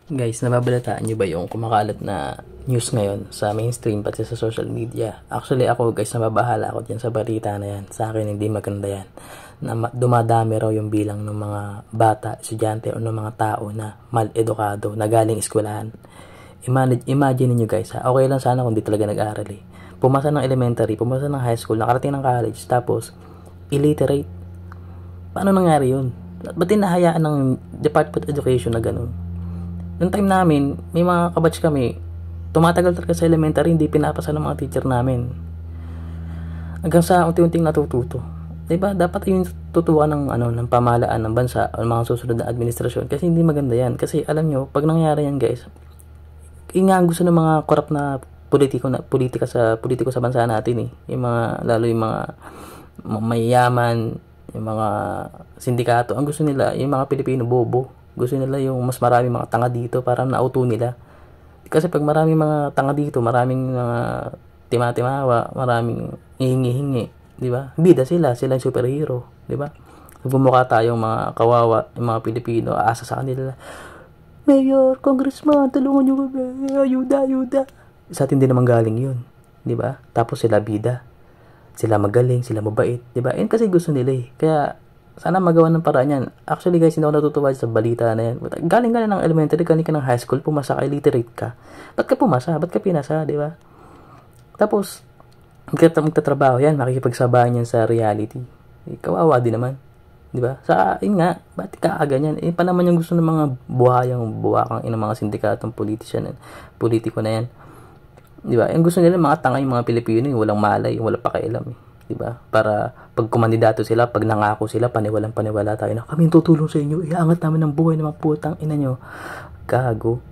Guys, nababalataan nyo ba yung kumakalat na news ngayon sa mainstream pati sa social media? Actually ako guys, nababahala ako dyan sa balita na yan. Sa akin hindi maganda yan. Na dumadami raw yung bilang ng mga bata, estudyante o ng mga tao na mal-edukado, na galing eskwelahan. Imagine niyo guys ha, okay lang sana kung di talaga nag-aaral eh. Pumasa ng elementary, pumasa ng high school, nakarating ng college, tapos illiterate. Paano nangyari yun? Ba't tinahayaan ng Department of Education na ganun? Noong time namin, may mga kabatch kami, tumatagal talaga sa elementary, hindi pinapasa ng mga teacher namin. Hanggang sa unti-unting natututo. Diba? Dapat yung tutuwa ng, ng pamahalaan ng bansa o mga susunod na administrasyon. Kasi hindi maganda yan. Kasi alam nyo, pag nangyari yan guys, ang gusto ng mga korap na politiko sa bansa natin eh. Yung mga, lalo yung mga mayayaman, yung mga sindikato, ang gusto nila, yung mga Pilipino bobo. Gusto nila yung mas maraming mga tanga dito para nauto nila. Kasi pag maraming mga tanga dito, maraming mga timatimawa, maraming hihingi-hingi, di ba? Bida sila yung superhero, di ba? Bumukha tayong mga kawawa, yung mga Pilipino, asa sa kanila. Mayor, congressman, tulungan nyo kami, ayuda. Sa atin din naman galing yun, di ba? Tapos sila bida. Sila magaling, sila mabait, di ba? Yan kasi gusto nila eh. Kaya sana magawa ng paraan yan. Actually guys, hindi ako natutuwa sa balita na yan. Galing ka na ng elementary, galing ka ng high school, pumasa ka, illiterate ka. Ba't ka pumasa? Ba't ka pinasa? Di ba? Tapos, magtatrabaho yan, makikipagsabayan yan sa reality. Kawawa din naman. Di ba? Sa yun nga, ba't ka ganyan? Pa naman yung gusto ng mga buwakang ng mga sindikatong politiko na yan. Di ba? Yung gusto nila mga tanga yung mga Pilipino, yung walang malay, yung walang pakialam eh. Diba? Para pag kumandidato sila, pag nangako sila, paniwalang paniwala tayo na kami tutulong sa inyo, iangat namin ang buhay ng mga putang ina nyo. Gago.